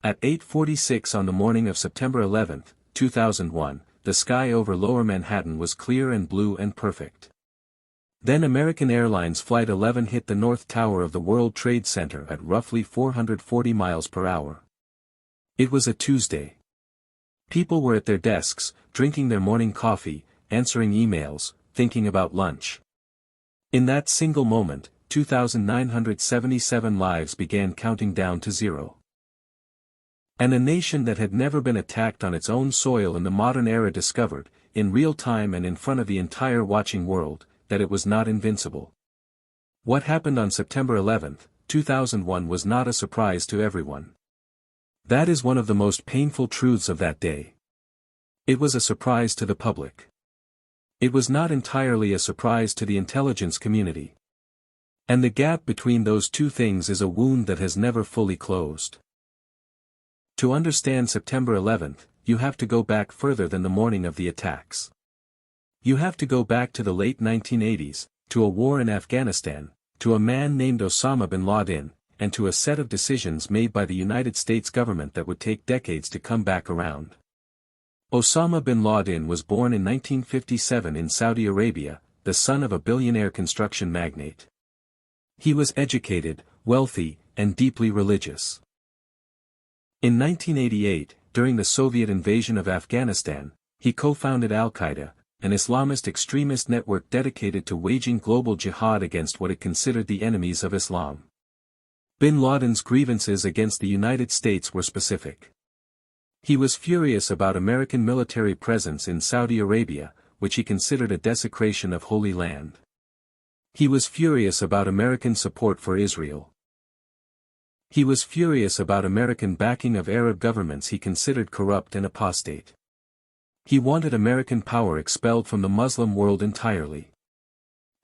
At 8:46 on the morning of September 11, 2001, the sky over Lower Manhattan was clear and blue and perfect. Then American Airlines Flight 11 hit the North Tower of the World Trade Center at roughly 440 miles per hour. It was a Tuesday. People were at their desks, drinking their morning coffee, answering emails, thinking about lunch. In that single moment, 2,977 lives began counting down to zero. And a nation that had never been attacked on its own soil in the modern era discovered, in real time and in front of the entire watching world, that it was not invincible. What happened on September 11, 2001 was not a surprise to everyone. That is one of the most painful truths of that day. It was a surprise to the public. It was not entirely a surprise to the intelligence community. And the gap between those two things is a wound that has never fully closed. To understand September 11, you have to go back further than the morning of the attacks. You have to go back to the late 1980s, to a war in Afghanistan, to a man named Osama bin Laden, and to a set of decisions made by the United States government that would take decades to come back around. Osama bin Laden was born in 1957 in Saudi Arabia, the son of a billionaire construction magnate. He was educated, wealthy, and deeply religious. In 1988, during the Soviet invasion of Afghanistan, he co-founded Al-Qaeda, an Islamist extremist network dedicated to waging global jihad against what it considered the enemies of Islam. Bin Laden's grievances against the United States were specific. He was furious about American military presence in Saudi Arabia, which he considered a desecration of Holy Land. He was furious about American support for Israel. He was furious about American backing of Arab governments he considered corrupt and apostate. He wanted American power expelled from the Muslim world entirely.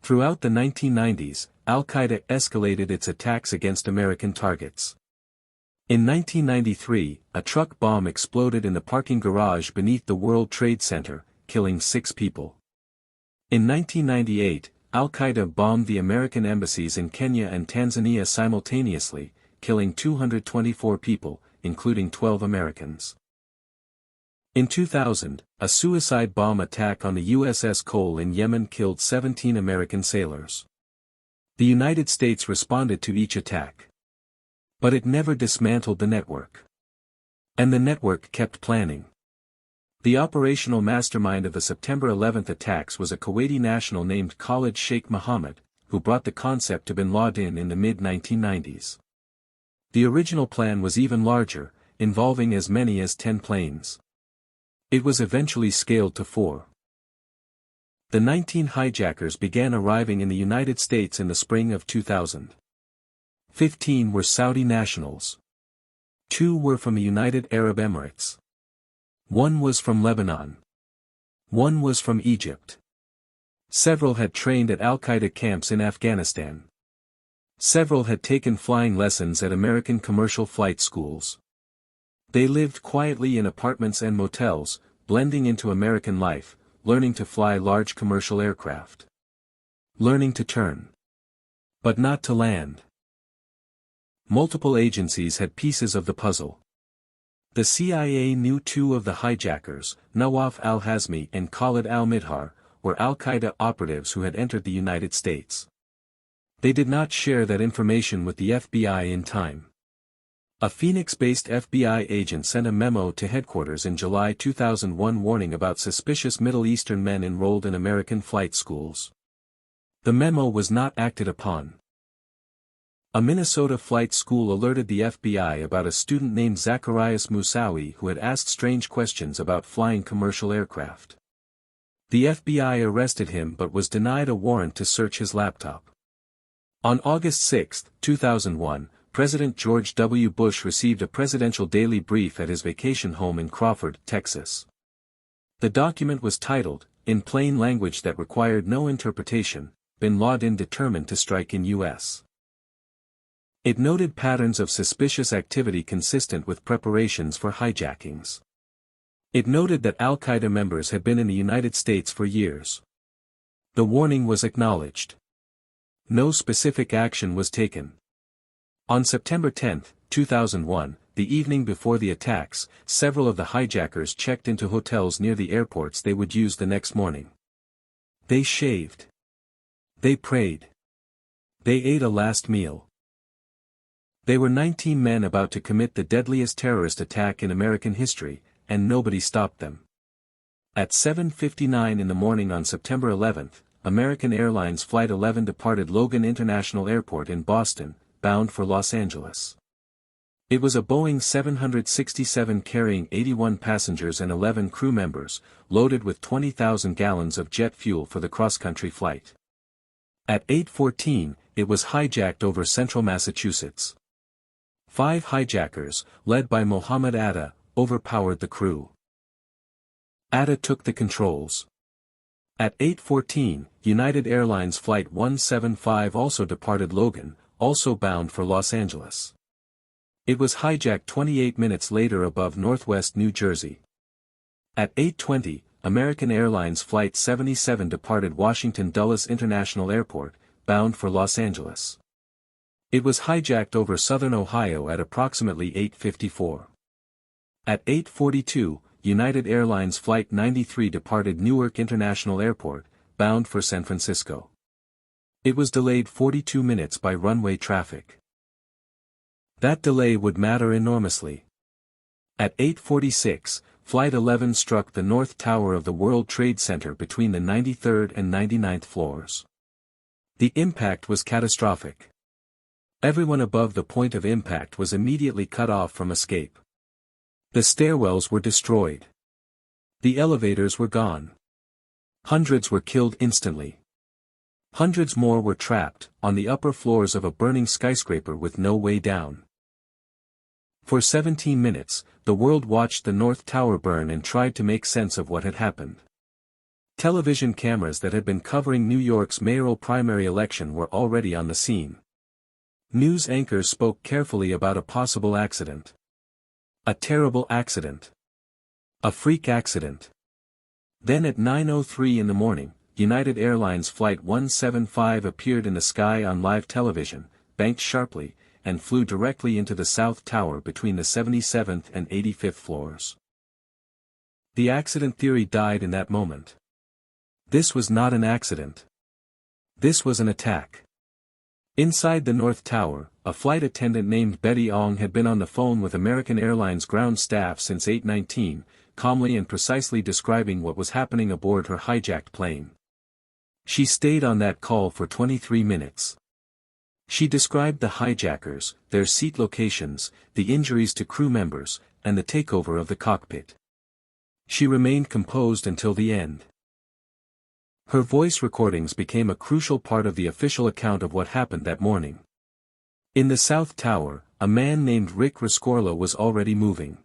Throughout the 1990s, Al-Qaeda escalated its attacks against American targets. In 1993, a truck bomb exploded in the parking garage beneath the World Trade Center, killing 6 people. In 1998, Al-Qaeda bombed the American embassies in Kenya and Tanzania simultaneously, killing 224 people, including 12 Americans. In 2000, a suicide bomb attack on the USS Cole in Yemen killed 17 American sailors. The United States responded to each attack. But it never dismantled the network. And the network kept planning. The operational mastermind of the September 11 attacks was a Kuwaiti national named Khalid Sheikh Mohammed, who brought the concept to bin Laden in the mid-1990s. The original plan was even larger, involving as many as 10 planes. It was eventually scaled to 4. The 19 hijackers began arriving in the United States in the spring of 2000. 15 were Saudi nationals. 2 were from the United Arab Emirates. 1 was from Lebanon. 1 was from Egypt. Several had trained at Al-Qaeda camps in Afghanistan. Several had taken flying lessons at American commercial flight schools. They lived quietly in apartments and motels, blending into American life, learning to fly large commercial aircraft. Learning to turn. But not to land. Multiple agencies had pieces of the puzzle. The CIA knew 2 of the hijackers, Nawaf al-Hazmi and Khalid al-Midhar, were Al-Qaeda operatives who had entered the United States. They did not share that information with the FBI in time. A Phoenix-based FBI agent sent a memo to headquarters in July 2001 warning about suspicious Middle Eastern men enrolled in American flight schools. The memo was not acted upon. A Minnesota flight school alerted the FBI about a student named Zacharias Moussaoui who had asked strange questions about flying commercial aircraft. The FBI arrested him but was denied a warrant to search his laptop. On August 6, 2001, President George W. Bush received a presidential daily brief at his vacation home in Crawford, Texas. The document was titled, in plain language that required no interpretation, Bin Laden determined to strike in U.S. It noted patterns of suspicious activity consistent with preparations for hijackings. It noted that Al-Qaeda members had been in the United States for years. The warning was acknowledged. No specific action was taken. On September 10, 2001, the evening before the attacks, several of the hijackers checked into hotels near the airports they would use the next morning. They shaved. They prayed. They ate a last meal. They were 19 men about to commit the deadliest terrorist attack in American history, and nobody stopped them. At 7:59 in the morning on September 11, American Airlines Flight 11 departed Logan International Airport in Boston, bound for Los Angeles. It was a Boeing 767 carrying 81 passengers and 11 crew members, loaded with 20,000 gallons of jet fuel for the cross-country flight. At 8:14, it was hijacked over central Massachusetts. 5 hijackers, led by Mohammed Atta, overpowered the crew. Atta took the controls. At 8:14, United Airlines Flight 175 also departed Logan, also bound for Los Angeles. It was hijacked 28 minutes later above northwest New Jersey. At 8:20, American Airlines Flight 77 departed Washington Dulles International Airport, bound for Los Angeles. It was hijacked over southern Ohio at approximately 8:54. At 8:42, United Airlines Flight 93 departed Newark International Airport, bound for San Francisco. It was delayed 42 minutes by runway traffic. That delay would matter enormously. At 8:46, Flight 11 struck the North Tower of the World Trade Center between the 93rd and 99th floors. The impact was catastrophic. Everyone above the point of impact was immediately cut off from escape. The stairwells were destroyed. The elevators were gone. Hundreds were killed instantly. Hundreds more were trapped on the upper floors of a burning skyscraper with no way down. For 17 minutes, the world watched the North Tower burn and tried to make sense of what had happened. Television cameras that had been covering New York's mayoral primary election were already on the scene. News anchors spoke carefully about a possible accident. A terrible accident. A freak accident. Then at 9:03 in the morning, United Airlines Flight 175 appeared in the sky on live television, banked sharply, and flew directly into the South Tower between the 77th and 85th floors. The accident theory died in that moment. This was not an accident. This was an attack. Inside the North Tower, a flight attendant named Betty Ong had been on the phone with American Airlines ground staff since 8:19, calmly and precisely describing what was happening aboard her hijacked plane. She stayed on that call for 23 minutes. She described the hijackers, their seat locations, the injuries to crew members, and the takeover of the cockpit. She remained composed until the end. Her voice recordings became a crucial part of the official account of what happened that morning. In the South Tower, a man named Rick Rescorla was already moving.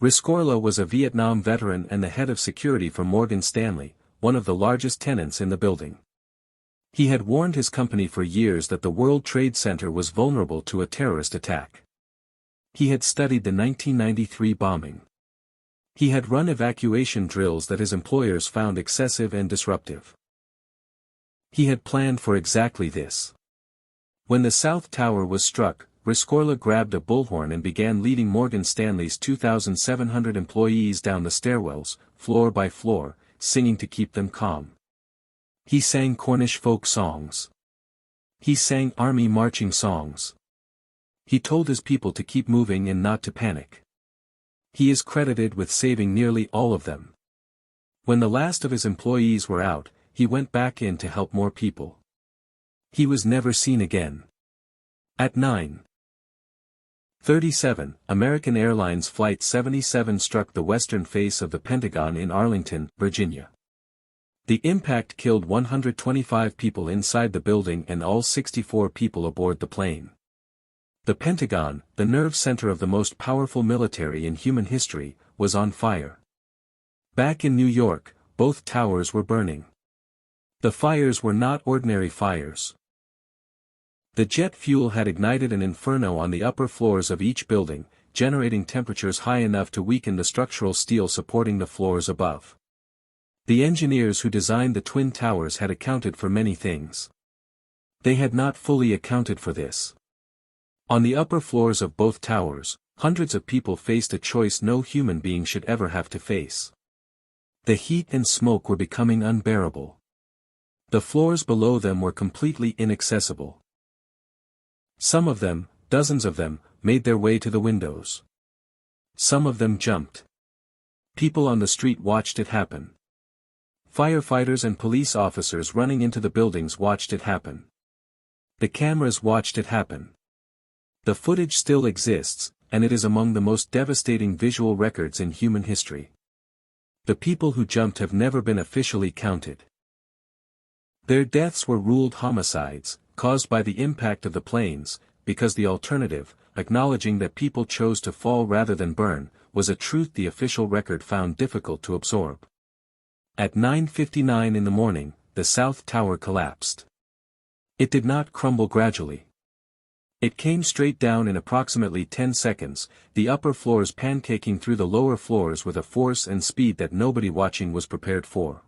Rescorla was a Vietnam veteran and the head of security for Morgan Stanley, one of the largest tenants in the building. He had warned his company for years that the World Trade Center was vulnerable to a terrorist attack. He had studied the 1993 bombing. He had run evacuation drills that his employers found excessive and disruptive. He had planned for exactly this. When the South Tower was struck, Rescorla grabbed a bullhorn and began leading Morgan Stanley's 2,700 employees down the stairwells, floor by floor, singing to keep them calm. He sang Cornish folk songs. He sang army marching songs. He told his people to keep moving and not to panic. He is credited with saving nearly all of them. When the last of his employees were out, he went back in to help more people. He was never seen again. At 9:37, American Airlines Flight 77 struck the western face of the Pentagon in Arlington, Virginia. The impact killed 125 people inside the building and all 64 people aboard the plane. The Pentagon, the nerve center of the most powerful military in human history, was on fire. Back in New York, both towers were burning. The fires were not ordinary fires. The jet fuel had ignited an inferno on the upper floors of each building, generating temperatures high enough to weaken the structural steel supporting the floors above. The engineers who designed the twin towers had accounted for many things. They had not fully accounted for this. On the upper floors of both towers, Hundreds of people faced a choice no human being should ever have to face. The heat and smoke were becoming unbearable. The floors below them were completely inaccessible. Some of them, dozens of them, made their way to the windows. Some of them jumped. People on the street watched it happen. Firefighters and police officers running into the buildings watched it happen. The cameras watched it happen. The footage still exists, and it is among the most devastating visual records in human history. The people who jumped have never been officially counted. Their deaths were ruled homicides, caused by the impact of the planes, because the alternative, acknowledging that people chose to fall rather than burn, was a truth the official record found difficult to absorb. At 9:59 in the morning, the South Tower collapsed. It did not crumble gradually. It came straight down in approximately 10 seconds, the upper floors pancaking through the lower floors with a force and speed that nobody watching was prepared for.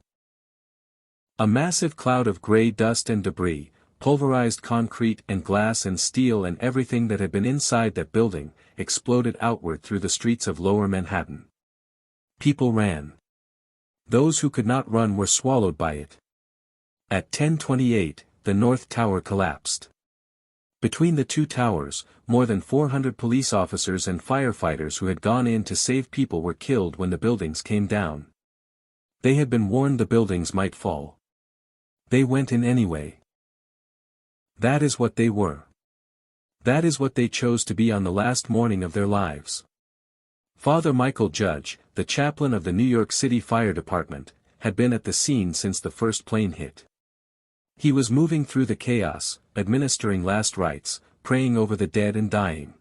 A massive cloud of gray dust and debris, pulverized concrete and glass and steel and everything that had been inside that building, exploded outward through the streets of Lower Manhattan. People ran. Those who could not run were swallowed by it. At 10:28, the North Tower collapsed. Between the two towers, more than 400 police officers and firefighters who had gone in to save people were killed when the buildings came down. They had been warned the buildings might fall. They went in anyway. That is what they were. That is what they chose to be on the last morning of their lives. Father Michael Judge, the chaplain of the New York City Fire Department, had been at the scene since the first plane hit. He was moving through the chaos, administering last rites, praying over the dead and dying.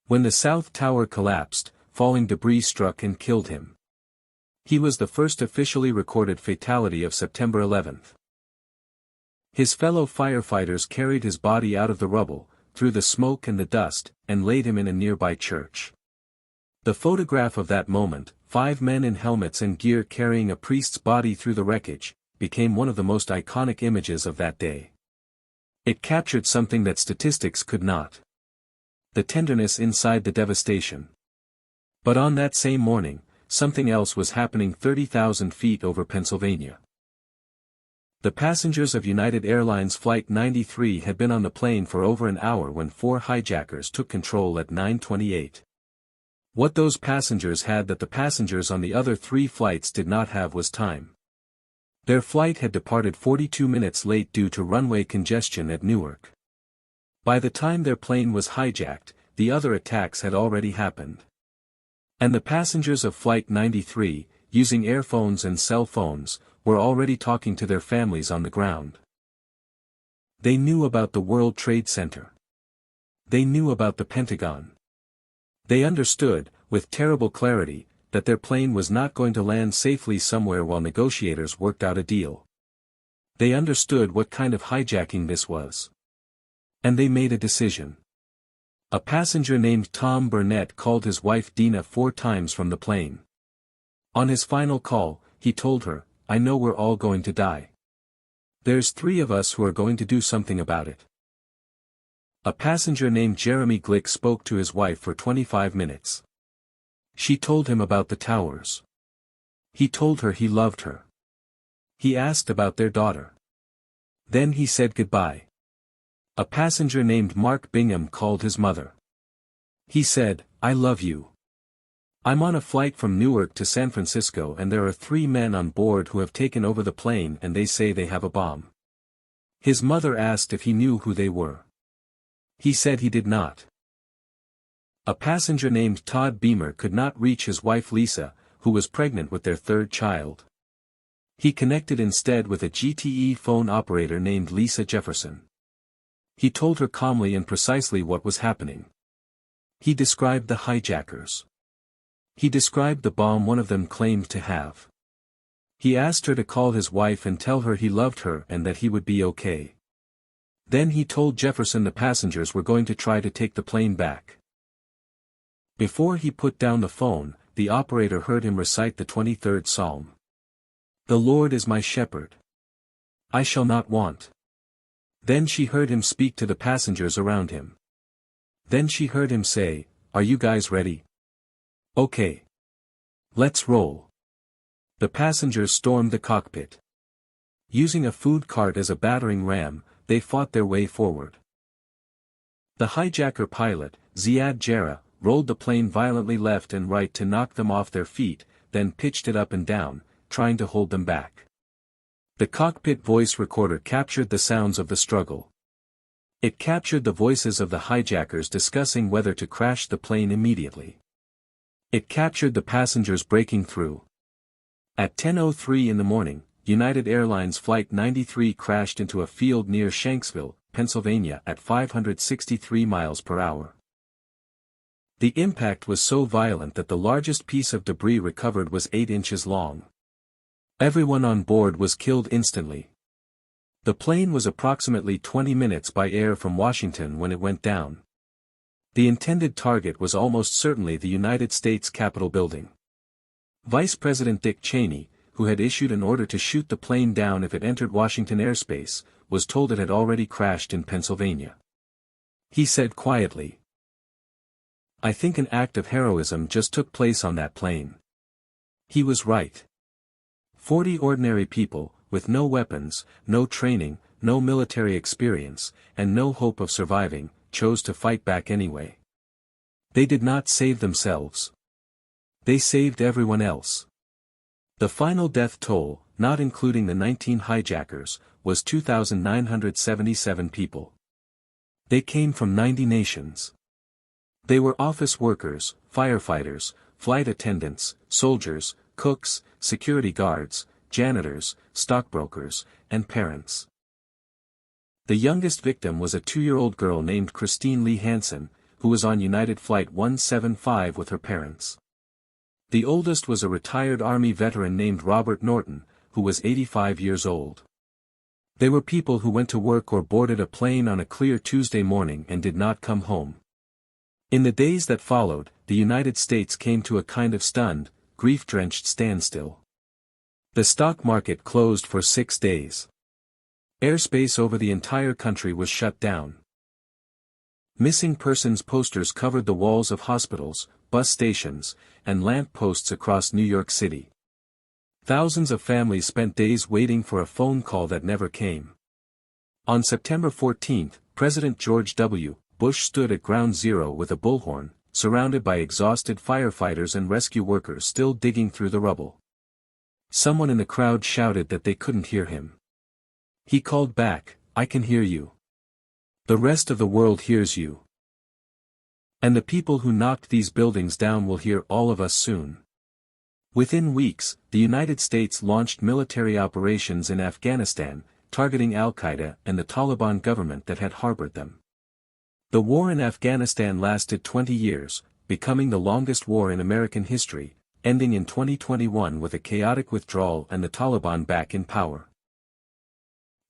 When the South Tower collapsed, falling debris struck and killed him. He was the first officially recorded fatality of September 11th. His fellow firefighters carried his body out of the rubble, through the smoke and the dust, and laid him in a nearby church. The photograph of that moment, 5 men in helmets and gear carrying a priest's body through the wreckage, became one of the most iconic images of that day. It captured something that statistics could not. The tenderness inside the devastation. But on that same morning, something else was happening 30,000 feet over Pennsylvania. The passengers of United Airlines Flight 93 had been on the plane for over an hour when 4 hijackers took control at 9:28. What those passengers had that the passengers on the other 3 flights did not have was time. Their flight had departed 42 minutes late due to runway congestion at Newark. By the time their plane was hijacked, the other attacks had already happened. And the passengers of Flight 93, using earphones and cell phones, were already talking to their families on the ground. They knew about the World Trade Center. They knew about the Pentagon. They understood, with terrible clarity, that their plane was not going to land safely somewhere while negotiators worked out a deal. They understood what kind of hijacking this was. And they made a decision. A passenger named Tom Burnett called his wife Dina 4 times from the plane. On his final call, he told her, "I know we're all going to die. There's 3 of us who are going to do something about it." A passenger named Jeremy Glick spoke to his wife for 25 minutes. She told him about the towers. He told her he loved her. He asked about their daughter. Then he said goodbye. A passenger named Mark Bingham called his mother. He said, "I love you. I'm on a flight from Newark to San Francisco and there are 3 men on board who have taken over the plane and they say they have a bomb." His mother asked if he knew who they were. He said he did not. A passenger named Todd Beamer could not reach his wife Lisa, who was pregnant with their 3rd child. He connected instead with a GTE phone operator named Lisa Jefferson. He told her calmly and precisely what was happening. He described the hijackers. He described the bomb one of them claimed to have. He asked her to call his wife and tell her he loved her and that he would be okay. Then he told Jefferson the passengers were going to try to take the plane back. Before he put down the phone, the operator heard him recite the 23rd Psalm. "The Lord is my shepherd. I shall not want." Then she heard him speak to the passengers around him. Then she heard him say, are you guys ready? Okay. Let's roll. The passengers stormed the cockpit. Using a food cart as a battering ram, they fought their way forward. The hijacker pilot, Ziad Jarrah, rolled the plane violently left and right to knock them off their feet, then pitched it up and down, trying to hold them back. The cockpit voice recorder captured the sounds of the struggle. It captured the voices of the hijackers discussing whether to crash the plane immediately. It captured the passengers breaking through. At 10:03 in the morning, United Airlines Flight 93 crashed into a field near Shanksville, Pennsylvania at 563 miles per hour. The impact was so violent that the largest piece of debris recovered was 8 inches long. Everyone on board was killed instantly. The plane was approximately 20 minutes by air from Washington when it went down. The intended target was almost certainly the United States Capitol building. Vice President Dick Cheney, who had issued an order to shoot the plane down if it entered Washington airspace, was told it had already crashed in Pennsylvania. He said quietly, "I think an act of heroism just took place on that plane." He was right. 40 ordinary people, with no weapons, no training, no military experience, and no hope of surviving, chose to fight back anyway. They did not save themselves. They saved everyone else. The final death toll, not including the 19 hijackers, was 2,977 people. They came from 90 nations. They were office workers, firefighters, flight attendants, soldiers, cooks, security guards, janitors, stockbrokers, and parents. The youngest victim was a 2-year-old girl named Christine Lee Hansen, who was on United Flight 175 with her parents. The oldest was a retired Army veteran named Robert Norton, who was 85 years old. They were people who went to work or boarded a plane on a clear Tuesday morning and did not come home. In the days that followed, the United States came to a kind of stunned, grief-drenched standstill. The stock market closed for 6 days. Airspace over the entire country was shut down. Missing persons posters covered the walls of hospitals, bus stations, and lamp posts across New York City. Thousands of families spent days waiting for a phone call that never came. On September 14, President George W. Bush stood at Ground Zero with a bullhorn, surrounded by exhausted firefighters and rescue workers still digging through the rubble. Someone in the crowd shouted that they couldn't hear him. He called back, "I can hear you. The rest of the world hears you. And the people who knocked these buildings down will hear all of us soon." Within weeks, the United States launched military operations in Afghanistan, targeting Al-Qaeda and the Taliban government that had harbored them. The war in Afghanistan lasted 20 years, becoming the longest war in American history, ending in 2021 with a chaotic withdrawal and the Taliban back in power.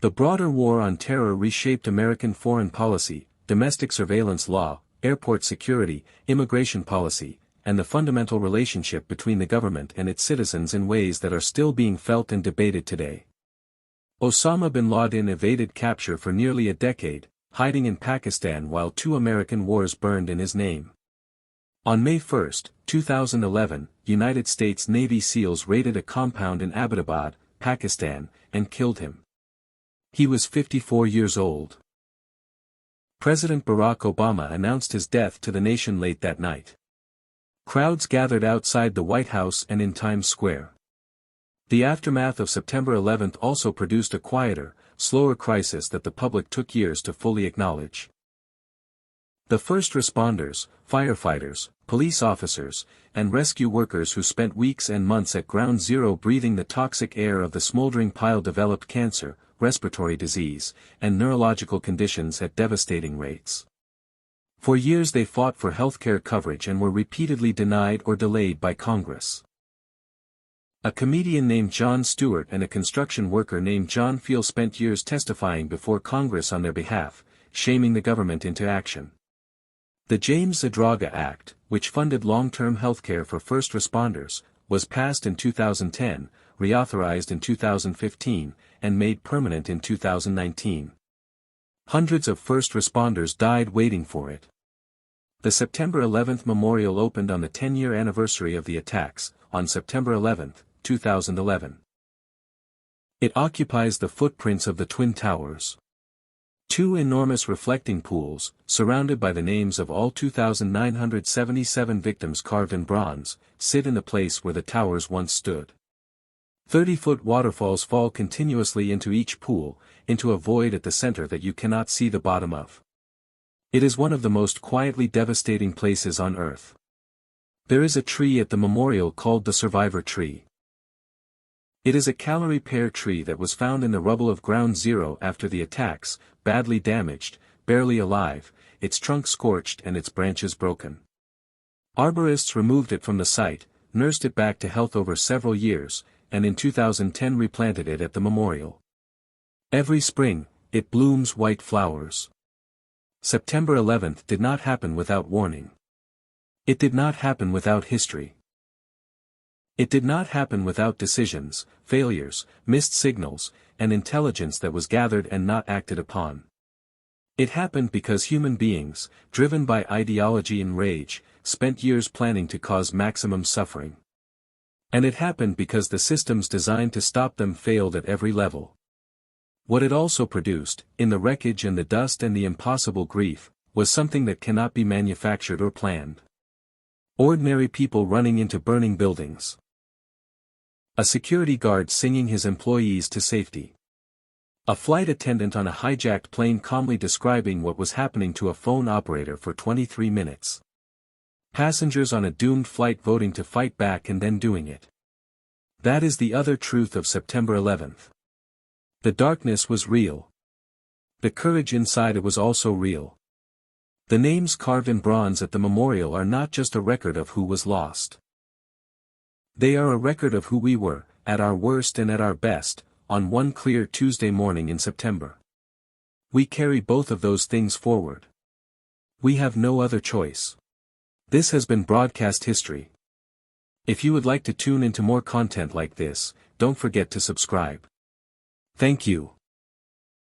The broader war on terror reshaped American foreign policy, domestic surveillance law, airport security, immigration policy, and the fundamental relationship between the government and its citizens in ways that are still being felt and debated today. Osama bin Laden evaded capture for nearly a decade, hiding in Pakistan while 2 American wars burned in his name. On May 1, 2011, United States Navy SEALs raided a compound in Abbottabad, Pakistan, and killed him. He was 54 years old. President Barack Obama announced his death to the nation late that night. Crowds gathered outside the White House and in Times Square. The aftermath of September 11 also produced a quieter, slower crisis that the public took years to fully acknowledge. The first responders, firefighters, police officers, and rescue workers who spent weeks and months at Ground Zero breathing the toxic air of the smoldering pile developed cancer, respiratory disease, and neurological conditions at devastating rates. For years they fought for healthcare coverage and were repeatedly denied or delayed by Congress. A comedian named Jon Stewart and a construction worker named John Field spent years testifying before Congress on their behalf, shaming the government into action. The James Zadraga Act, which funded long-term healthcare for first responders, was passed in 2010, reauthorized in 2015, and made permanent in 2019. Hundreds of first responders died waiting for it. The September 11th memorial opened on the 10-year anniversary of the attacks, on September 11, 2011. It occupies the footprints of the Twin Towers. Two enormous reflecting pools, surrounded by the names of all 2,977 victims carved in bronze, sit in the place where the towers once stood. 30-foot waterfalls fall continuously into each pool, into a void at the center that you cannot see the bottom of. It is one of the most quietly devastating places on Earth. There is a tree at the memorial called the Survivor Tree. It is a calorie pear tree that was found in the rubble of Ground Zero after the attacks, badly damaged, barely alive, its trunk scorched and its branches broken. Arborists removed it from the site, nursed it back to health over several years, and in 2010 replanted it at the memorial. Every spring, it blooms white flowers. September 11th did not happen without warning. It did not happen without history. It did not happen without decisions, failures, missed signals, and intelligence that was gathered and not acted upon. It happened because human beings, driven by ideology and rage, spent years planning to cause maximum suffering. And it happened because the systems designed to stop them failed at every level. What it also produced, in the wreckage and the dust and the impossible grief, was something that cannot be manufactured or planned. Ordinary people running into burning buildings. A security guard singing his employees to safety. A flight attendant on a hijacked plane calmly describing what was happening to a phone operator for 23 minutes. Passengers on a doomed flight voting to fight back and then doing it. That is the other truth of September 11th. The darkness was real. The courage inside it was also real. The names carved in bronze at the memorial are not just a record of who was lost. They are a record of who we were, at our worst and at our best, on one clear Tuesday morning in September. We carry both of those things forward. We have no other choice. This has been Broadcast History. If you would like to tune into more content like this, don't forget to subscribe. Thank you.